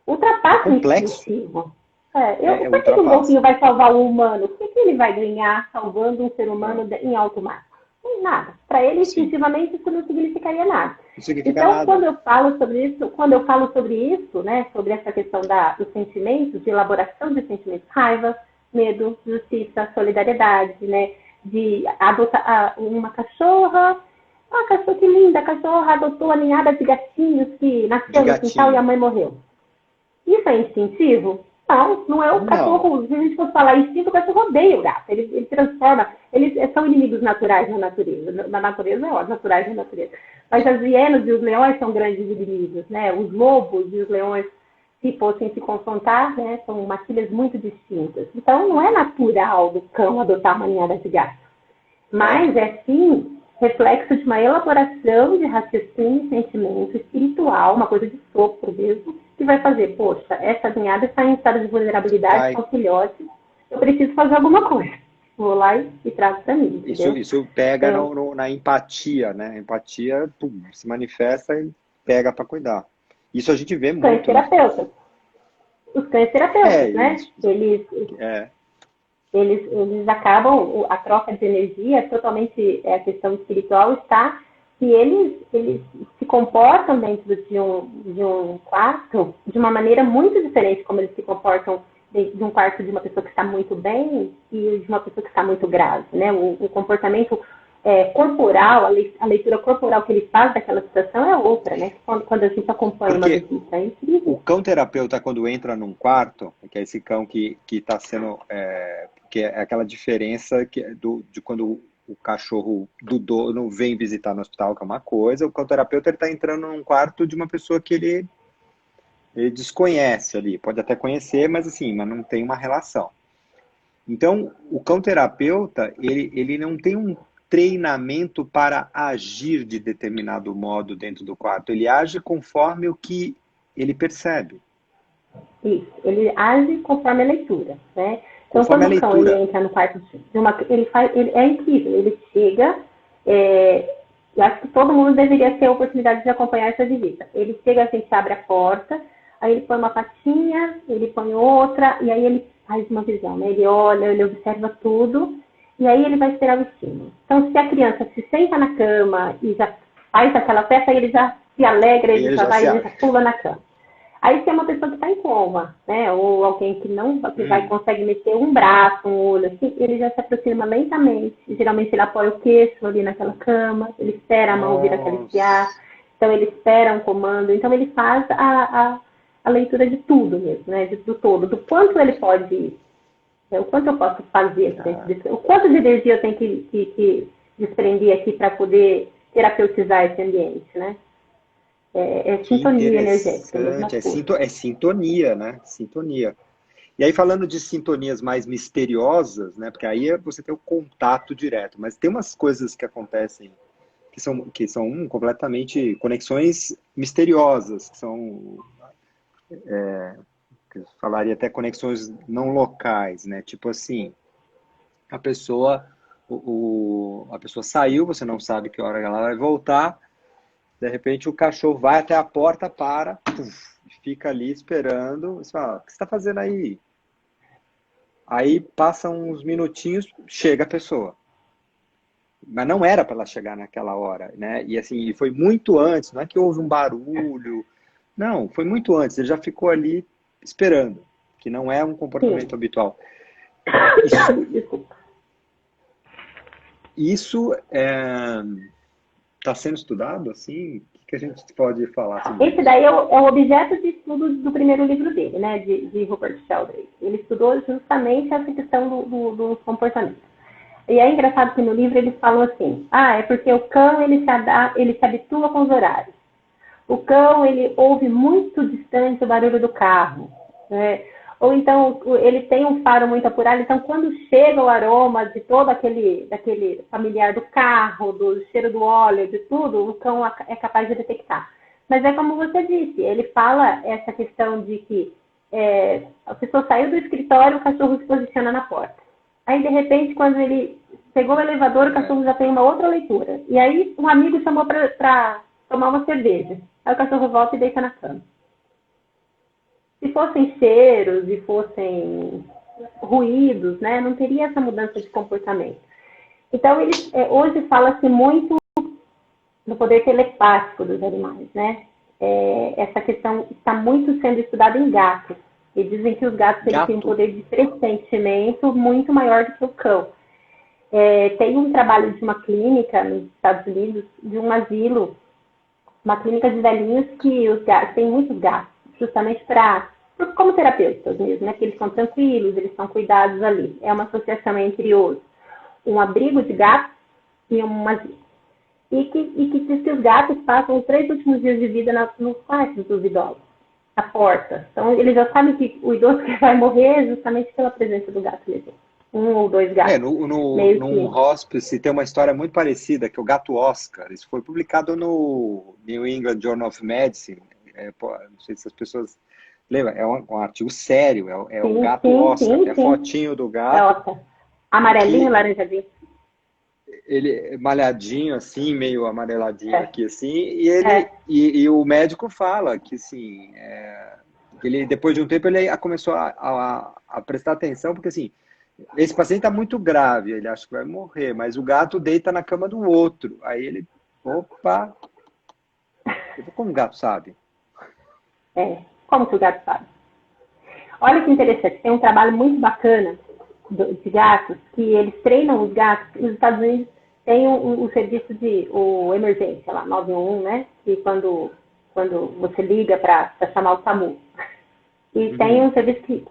Ultrapassa o complexo. instintivo. Por que um Ultrapassa. golfinho vai salvar um humano? O que ele vai ganhar salvando um ser humano em alto mar? Não, nada. Para ele, Sim. instintivamente, isso não significaria nada. Não significa Então, nada. quando eu falo sobre isso, né, sobre essa questão dos sentimentos, de elaboração de sentimentos, raiva, medo, justiça, solidariedade, né, de adotar uma cachorra, cachorra que linda, a cachorra adotou a ninhada de gatinhos que nasceu no quintal e a mãe morreu. Isso é instintivo? Não, não é o cachorro. Se a gente for falar instinto, o cachorro odeia o gato. Ele transforma. Eles são inimigos naturais na natureza. Na natureza é óbvio, naturais na natureza. Mas as hienas e os leões são grandes inimigos, né? Os lobos e os leões, se fossem se confrontar, né, são matilhas muito distintas. Então, não é natural do cão adotar uma ninhada de gato. Mas é sim reflexo de uma elaboração de raciocínio, sentimento espiritual, uma coisa de sopro mesmo, que vai fazer, poxa, essa ninhada está em estado de vulnerabilidade, com filhote, eu preciso fazer alguma coisa. Vou lá e trago para mim. Isso pega na empatia, né? A empatia se manifesta e pega para cuidar. Isso a gente vê muito. Cães terapeutas. Os cães terapeutas, né? Eles acabam, a troca de energia, totalmente a questão espiritual está que eles se comportam dentro de um quarto de uma maneira muito diferente como eles se comportam de um quarto de uma pessoa que está muito bem e de uma pessoa que está muito grave, né? O comportamento, corporal, a leitura corporal que ele faz daquela situação é outra, né? Quando a gente acompanha uma Porque visita. É incrível. o cão terapeuta, quando entra num quarto, que é esse cão que está sendo... que é aquela diferença de quando o cachorro do dono vem visitar no hospital, que é uma coisa, o cão terapeuta está entrando num quarto de uma pessoa que ele desconhece ali. Pode até conhecer, mas assim, mas não tem uma relação. Então, o cão terapeuta, ele não tem um treinamento para agir de determinado modo dentro do quarto. Ele age conforme o que ele percebe. Isso, ele age conforme a leitura, né? Então, Conforme a quando o cão ele leitura. entra no quarto ele é incrível, ele chega, eu acho que todo mundo deveria ter a oportunidade de acompanhar essa visita. Ele chega, a gente abre a porta, aí ele põe uma patinha, ele põe outra, e aí ele faz uma visão, né? Ele olha, ele observa tudo, e aí ele vai esperar o estímulo. Então, se a criança se senta na cama e já faz aquela festa, aí ele já se alegra, ele já vai, ele já pula na cama. Aí se é uma pessoa que está em coma, né? Ou alguém que não consegue mexer um braço, um olho, assim, ele já se aproxima lentamente. Geralmente ele apoia o queixo ali naquela cama, ele espera a mão vir acariciar, então ele espera um comando, então ele faz a leitura de tudo mesmo, né? Do todo, do quanto ele pode, o quanto eu posso fazer, o quanto de energia eu tenho que desprender aqui para poder terapeutizar esse ambiente, né? É sintonia energética. É sintonia, né? Sintonia. E aí, falando de sintonias mais misteriosas, né? Porque aí você tem o contato direto, mas tem umas coisas que acontecem que são completamente conexões misteriosas, que são, que eu falaria até conexões não locais, né? Tipo assim, a pessoa, a pessoa saiu, você não sabe que hora ela vai voltar. De repente o cachorro vai até a porta, fica ali esperando. Você fala, o que você está fazendo aí? Aí passam uns minutinhos, chega a pessoa. Mas não era para ela chegar naquela hora, né? E assim, foi muito antes, não é que houve um barulho. Não, foi muito antes, ele já ficou ali esperando, que não é um comportamento habitual. Isso está sendo estudado, assim? O que a gente pode falar sobre isso? Esse daí é o objeto de estudo do primeiro livro dele, né, de Rupert Sheldrake. Ele estudou justamente essa questão do comportamento. E é engraçado que no livro eles falam assim, é porque o cão ele se habitua com os horários. O cão ele ouve muito distante o barulho do carro, né? Ou então ele tem um faro muito apurado, então quando chega o aroma de todo daquele familiar do carro, do cheiro do óleo, de tudo, o cão é capaz de detectar. Mas é como você disse, ele fala essa questão de que a pessoa saiu do escritório, o cachorro se posiciona na porta. Aí, de repente, quando ele pegou o elevador, o cachorro já tem uma outra leitura. E aí, um amigo chamou para tomar uma cerveja. Aí o cachorro volta e deita na cama. Se fossem cheiros e fossem ruídos, né, não teria essa mudança de comportamento. Então, hoje fala-se muito do poder telepático dos animais, né? Essa questão está muito sendo estudada em gatos. E dizem que os gatos têm um poder de pressentimento muito maior do que o cão. Tem um trabalho de uma clínica nos Estados Unidos, de um asilo, uma clínica de velhinhos que os gatos, tem muitos gatos, justamente como terapeutas mesmo, né? Que eles são tranquilos, eles são cuidados ali. É uma associação entre um abrigo de gatos e um asilo. E que diz que os gatos passam os 3 últimos dias de vida nos quartos dos idosos, à porta. Então, eles já sabem que o idoso que vai morrer é justamente pela presença do gato ali. 1 ou 2 gatos. Num hospice tem uma história muito parecida, que é o gato Oscar. Isso foi publicado no New England Journal of Medicine. Não sei se as pessoas lembram. É um artigo sério. O gato Oscar. Tem a fotinho do gato. Amarelinho, laranjadinho. Ele é malhadinho, assim, meio amareladinho aqui, assim. E o médico fala que, assim, ele, depois de um tempo, ele começou a prestar atenção, porque, assim, esse paciente está muito grave, ele acha que vai morrer, mas o gato deita na cama do outro. Aí ele, opa, como o gato sabe? Como que o gato sabe? Olha que interessante, tem um trabalho muito bacana de gatos, que eles treinam os gatos nos Estados Unidos. tem o serviço o emergência lá, 911, né? Que quando você liga para chamar o SAMU. E tem um serviço que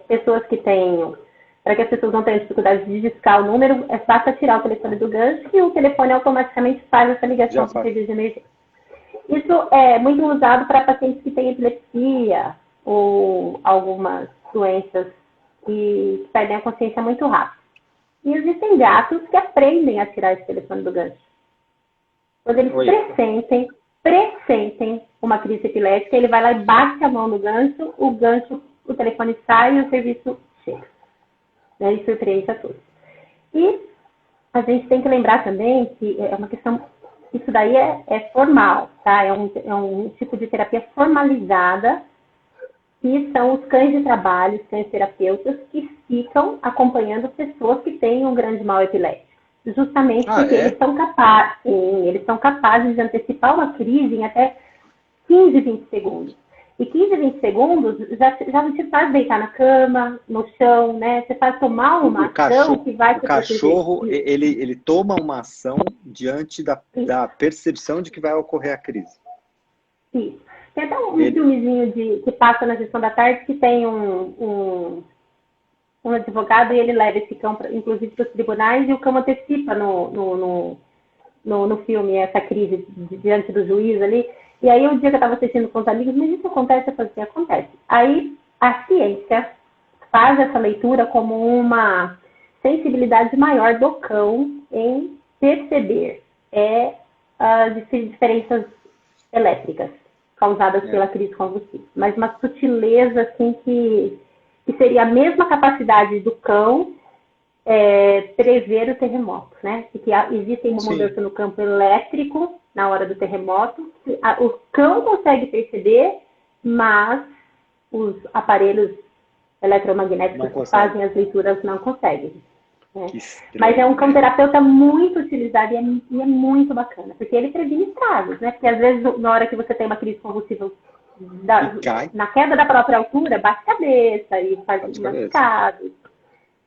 pessoas que têm, para que as pessoas não tenham dificuldade de discar o número, basta tirar o telefone do gancho e o telefone automaticamente faz essa ligação para o serviço de emergência. Isso é muito usado para pacientes que têm epilepsia ou algumas doenças que perdem a consciência muito rápido. E existem gatos que aprendem a tirar esse telefone do gancho. Quando eles pressentem uma crise epilética, ele vai lá e bate a mão no gancho, o telefone sai e o serviço chega. Né? E surpreende a todos. E a gente tem que lembrar também que é uma questão, isso daí é formal, tá? É um tipo de terapia formalizada, que são os cães de trabalho, os cães terapeutas, que ficam acompanhando pessoas que têm um grande mal epilético. Justamente porque eles são capazes de antecipar uma crise em até 15, 20 segundos. E 15, 20 segundos já te faz deitar na cama, no chão, né? Você faz tomar uma ação que vai... O cachorro, ele toma uma ação diante da percepção de que vai ocorrer a crise. Isso. Tem até um filmezinho que passa na sessão da tarde que tem um advogado e ele leva esse cão, inclusive, para os tribunais, e o cão antecipa no filme essa crise diante do juiz ali. E aí, um dia que eu estava assistindo com os amigos, mas isso acontece? Eu falei assim, acontece. Aí, a ciência faz essa leitura como uma sensibilidade maior do cão em perceber as diferenças elétricas causadas pela crise convulsiva. Mas uma sutileza, assim, que seria a mesma capacidade do cão prever o terremoto, né? Porque existe uma mudança no campo elétrico na hora do terremoto. O cão consegue perceber, mas os aparelhos eletromagnéticos que fazem as leituras não conseguem. Né? Mas é um cão terapeuta muito utilizado e é muito bacana, porque ele previne estragos, né? Porque às vezes, na hora que você tem uma crise convulsiva na queda da própria altura, bate cabeça e faz machucados.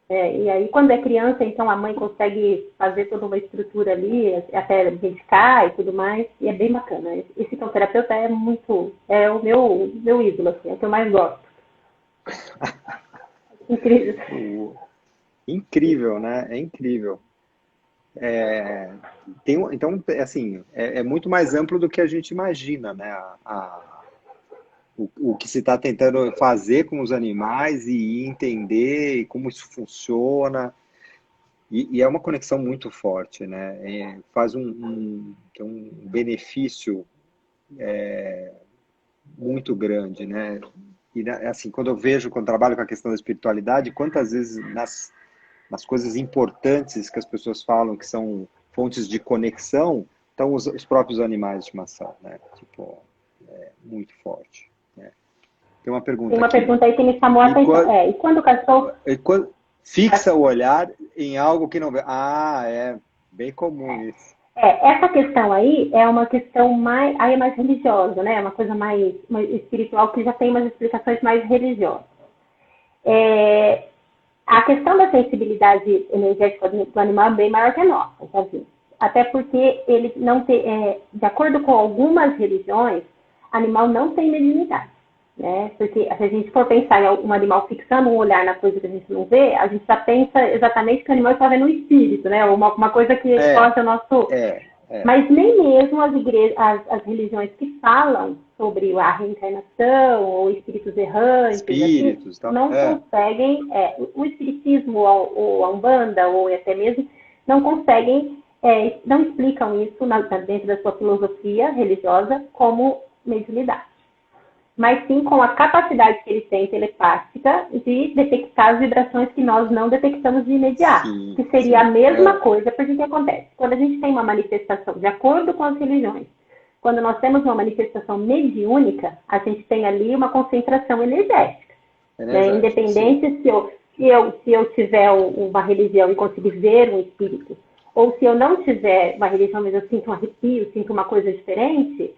E aí, quando é criança, então a mãe consegue fazer toda uma estrutura ali, até medicar e tudo mais, e é bem bacana. Esse cão terapeuta é o meu ídolo, assim, é o que eu mais gosto. Incrível. Incrível, né? É incrível. Então, assim, é muito mais amplo do que a gente imagina, né? O que se está tentando fazer com os animais e entender como isso funciona. E é uma conexão muito forte, né? Faz um benefício muito grande, né? E, assim, quando trabalho com a questão da espiritualidade, quantas vezes nas coisas importantes que as pessoas falam que são fontes de conexão, estão os próprios animais de estimação, né? Tipo, muito forte. Né? Tem uma pergunta Tem uma pergunta aí que me chamou a atenção. E quando o cachorro... Fixa o olhar em algo que não vê. É bem comum isso. Essa questão aí é uma questão mais religiosa, né? É uma coisa mais espiritual, que já tem umas explicações mais religiosas. A questão da sensibilidade energética do animal é bem maior que a nossa, sabe? Até porque ele não tem, de acordo com algumas religiões, animal não tem mediunidade, né? Porque se a gente for pensar em um animal fixando um olhar na coisa que a gente não vê, a gente já pensa exatamente que o animal está vendo um espírito, né? Uma coisa que foge ao nosso... Mas nem mesmo as religiões que falam sobre a reencarnação ou espíritos errantes, não conseguem, o espiritismo ou a Umbanda, ou até mesmo, não conseguem, não explicam isso dentro da sua filosofia religiosa como mediunidade. Mas sim com a capacidade que ele tem telepática de detectar as vibrações que nós não detectamos de imediato. Que seria a mesma coisa, porque o que acontece? Quando a gente tem uma manifestação, de acordo com as religiões, quando nós temos uma manifestação mediúnica, a gente tem ali uma concentração energética. Independente se eu tiver uma religião e conseguir ver um espírito, ou se eu não tiver uma religião, mas eu sinto um arrepio, sinto uma coisa diferente...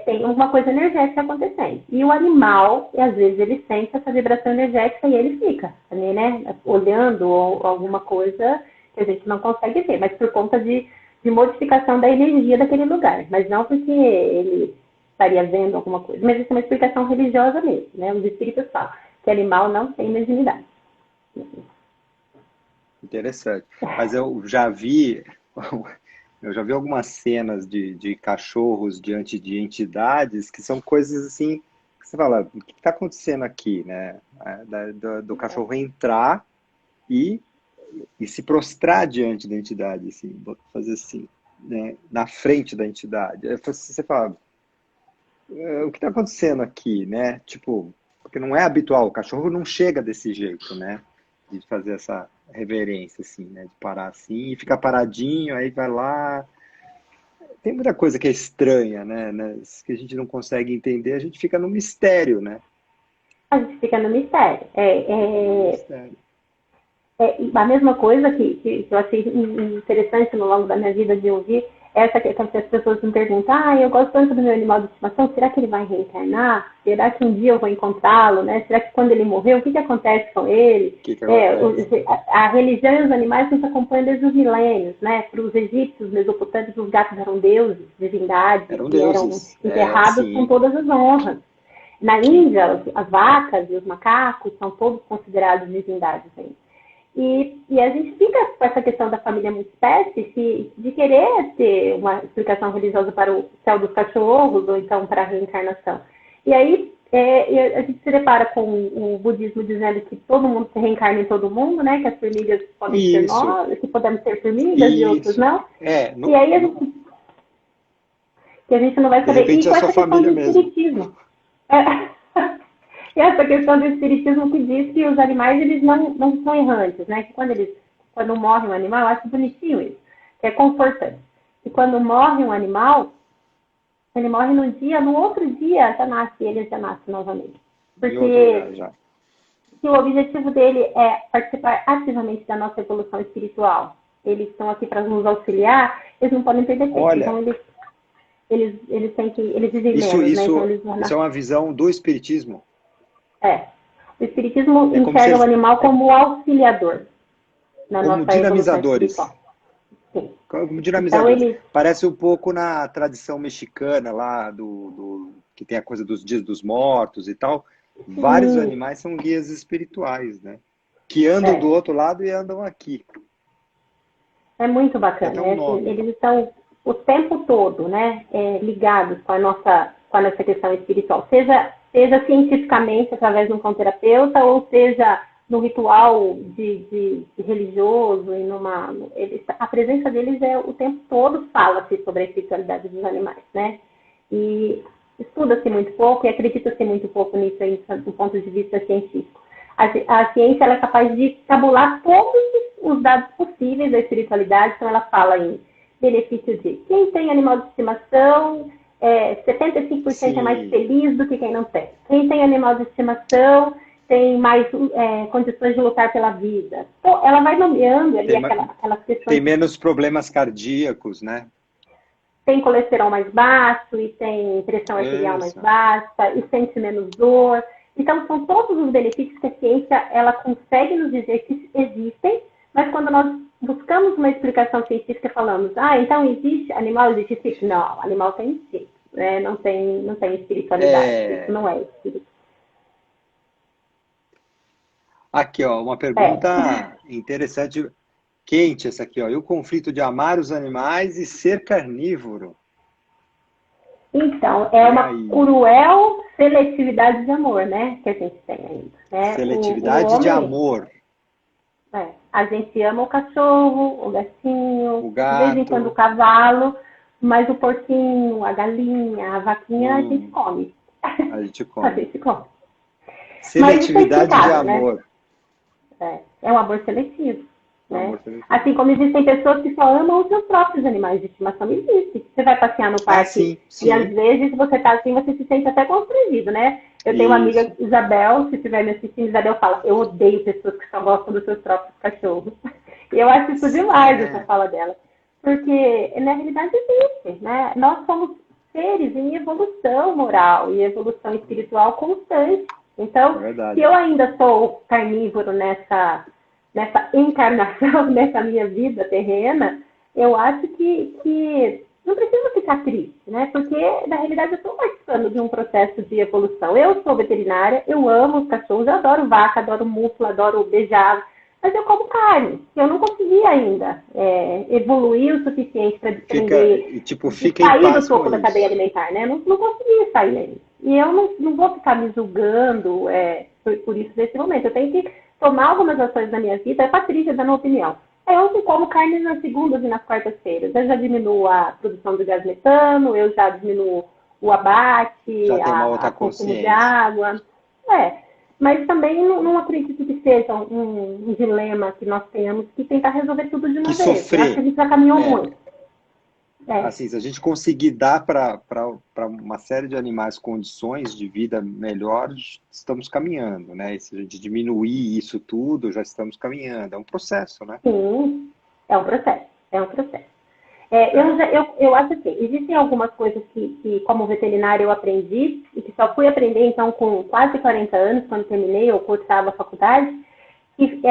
tem alguma coisa energética acontecendo. E o animal, às vezes, ele sente essa vibração energética e ele fica ali, né? Olhando ou alguma coisa que a gente não consegue ver, mas por conta de modificação da energia daquele lugar, mas não porque ele estaria vendo alguma coisa. Mas isso é uma explicação religiosa mesmo, né? Os espíritos falam que animal não tem mediunidade. Interessante. Mas eu já vi algumas cenas de cachorros diante de entidades que são coisas assim, que você fala, o que está acontecendo aqui, né? Do cachorro entrar e se prostrar diante da entidade, assim, fazer assim, né? Na frente da entidade. Aí você fala, o que está acontecendo aqui, né? Tipo, porque não é habitual, o cachorro não chega desse jeito, né? De fazer essa reverência, assim, né? De parar assim e ficar paradinho, aí vai lá. Tem muita coisa que é estranha, né? Que a gente não consegue entender, a gente fica no mistério, né? A gente fica no mistério. No mistério. A mesma coisa que eu achei interessante no longo da minha vida de ouvir, essa questão que as pessoas me perguntam, eu gosto tanto do meu animal de estimação, será que ele vai reencarnar? Será que um dia eu vou encontrá-lo? Né? Será que quando ele morrer, o que acontece com ele? O que acontece? A religião e os animais nos acompanham desde os milênios. Né? Para os egípcios, mesopotâmicos, os gatos eram deuses, divindades, Eram e eram deuses. enterrados com Sim. todas as honras. Na Índia, as vacas e os macacos são todos considerados divindades ainda. E a gente fica com essa questão da família multiespécie de querer ter uma explicação religiosa para o céu dos cachorros ou então para a reencarnação. E aí a gente se depara com o budismo dizendo que todo mundo se reencarna em todo mundo, né? Que as formigas podem ser nós, que podemos ser formigas e outros não. E aí a gente não vai De saber. repente E é com a sua essa questão família do mesmo. espiritismo. E essa questão do espiritismo que diz que os animais eles não são errantes, né? Que quando morre um animal, eu acho bonitinho isso, que é confortante. E quando morre um animal, ele morre num dia, no outro dia ele já nasce novamente. Porque se o objetivo dele é participar ativamente da nossa evolução espiritual, eles estão aqui para nos auxiliar, eles não podem perder tempo. Olha, então eles têm que, eles vivem menos, né? Então eles vão isso é uma visão do espiritismo. O espiritismo enxerga o animal como auxiliador na como nossa evolução dinamizadores. espiritual. Sim. Como dinamizadores. Então, parece um pouco na tradição mexicana lá, que tem a coisa dos dias dos mortos e tal. Vários animais são guias espirituais, né? Que andam do outro lado e andam aqui. É muito bacana. Eles estão o tempo todo, né, ligados com a nossa questão espiritual. Seja cientificamente, através de um conterapeuta, ou seja no ritual de religioso, a presença deles o tempo todo fala-se sobre a espiritualidade dos animais, né? E estuda-se muito pouco e acredita-se muito pouco nisso aí, do ponto de vista científico. A ciência ela é capaz de tabular todos os dados possíveis da espiritualidade, então ela fala em benefício de quem tem animal de estimação, 75% é mais feliz do que quem não tem. Quem tem animal de estimação tem mais condições de lutar pela vida. Então, ela vai nomeando ali aquelas questões. Tem menos problemas cardíacos, né? Tem colesterol mais baixo, e tem pressão arterial mais baixa, e sente menos dor. Então, são todos os benefícios que a ciência ela consegue nos dizer que existem, mas quando nós buscamos uma explicação científica, falamos, então existe animal, existe espírito? Não, animal tem espírito, né? não tem espiritualidade, isso não é espírito. Aqui, ó, uma pergunta interessante, quente essa aqui, ó. E o conflito de amar os animais e ser carnívoro? Então, é uma cruel seletividade de amor, né? Que a gente tem ainda. Né? Seletividade de amor. A gente ama o cachorro, o gatinho, o gato. De vez em quando o cavalo, mas o porquinho, a galinha, a vaquinha, a gente come. A gente come. A gente come. Seletividade de amor. Né? É um amor seletivo. Né? Assim como existem pessoas que só amam os seus próprios animais de estimação, existe. Você vai passear no parque e às vezes você tá assim, você se sente até constrangido, né? Eu tenho uma amiga, Isabel, se estiver me assistindo, Isabel fala, eu odeio pessoas que só gostam dos seus próprios cachorros. E eu acho isso demais, essa fala dela. Porque, na realidade, existe, né? Nós somos seres em evolução moral e evolução espiritual constante. Então, se eu ainda sou carnívoro nessa nessa encarnação, nessa minha vida terrena, eu acho que não precisa ficar triste, né? Porque, na realidade, eu estou participando de um processo de evolução. Eu sou veterinária, eu amo os cachorros, eu adoro vaca, adoro múfula, adoro beijar, mas eu como carne. Eu não consegui ainda evoluir o suficiente para desprender Fica em sair do paz topo com da cadeia isso. alimentar, né? Não consegui sair ainda. E eu não vou ficar me julgando por isso nesse momento. Eu tenho que tomar algumas ações na minha vida. É Patrícia dando opinião. Eu não como carne nas segundas e nas quartas-feiras. Eu já diminuo a produção de gás metano, eu já diminuo o abate, Já tem uma outra o consumo de consciência. água. Mas também não acredito que seja um dilema que nós tenhamos que tentar resolver tudo de Que uma vez. Eu acho que a sofrer. gente já caminhou muito. Assim, se a gente conseguir dar para uma série de animais condições de vida melhores, estamos caminhando, né? E se a gente diminuir isso tudo, já estamos caminhando. É um processo, né? Sim, é um processo. É um processo. Eu acho que existem algumas coisas que, como veterinária, eu aprendi e que só fui aprender, então, com quase 40 anos, quando terminei, eu cursava a faculdade, que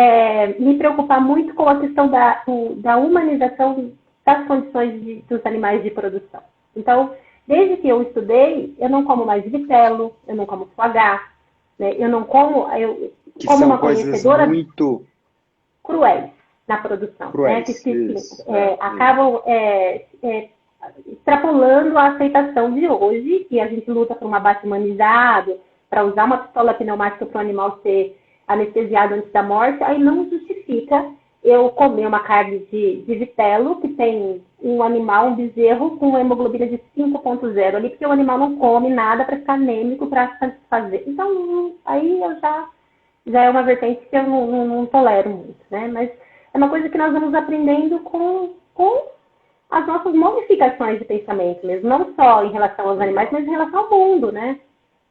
me preocupar muito com a questão da humanização das condições dos animais de produção. Então, desde que eu estudei, eu não como mais vitelo, eu não como foie gras, né? Eu não como, Que como são uma coisas conhecedora muito cruéis na produção, né? cruéis. Isso. Acabam extrapolando a aceitação de hoje, que a gente luta por um abate humanizado, para usar uma pistola pneumática para o animal ser anestesiado antes da morte, aí não justifica eu comer uma carne de vitelo, que tem um animal, um bezerro, com hemoglobina de 5,0 ali, porque o animal não come nada para ficar anêmico, para satisfazer. Então, aí eu já é uma vertente que eu não tolero muito, né? Mas é uma coisa que nós vamos aprendendo com as nossas modificações de pensamento mesmo, não só em relação aos animais, mas em relação ao mundo, né?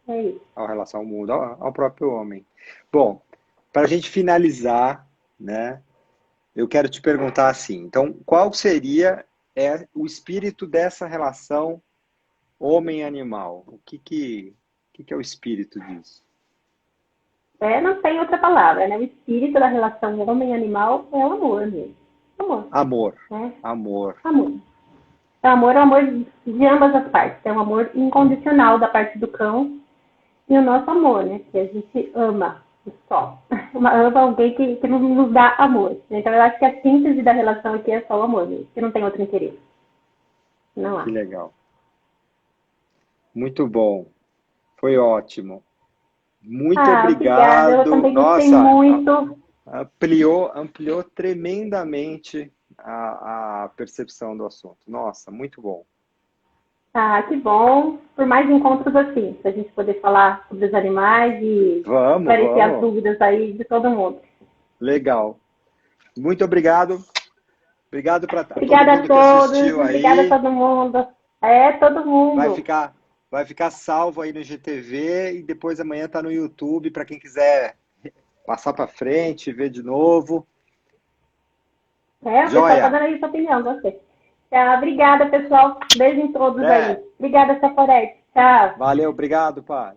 É isso. Em relação ao mundo, ao próprio homem. Bom, para a gente finalizar, né? Eu quero te perguntar assim, então, qual seria o espírito dessa relação homem-animal? O que é o espírito disso? Não tem outra palavra, né? O espírito da relação homem-animal é o amor mesmo. Amor. Amor. Né? Amor. Amor. O amor de ambas as partes. É um amor incondicional da parte do cão e o nosso amor, né? Que a gente ama só. Ama alguém que nos dá amor. Então eu acho que a síntese da relação aqui é só o amor mesmo, que não tem outro interesse. Não há. Que legal. Muito bom. Foi ótimo. Muito Obrigada. Eu obrigado. também gostei Nossa, muito. ampliou tremendamente a percepção do assunto. Nossa, muito bom. Que bom. Por mais encontros assim, para a gente poder falar sobre os animais e esclarecer as Vamos. dúvidas aí de todo mundo. Legal. Muito obrigado. Obrigado para todo Obrigada a mundo que todos. assistiu Obrigada a aí. todo mundo. Todo mundo. Vai ficar salvo aí no GTV e depois amanhã tá no YouTube para quem quiser passar para frente, ver de novo. O pessoal tá dando aí sua opinião, gostei. Tchau, obrigada, pessoal. Beijo em todos aí. Obrigada, Saforete. Tchau. Valeu, obrigado, pai.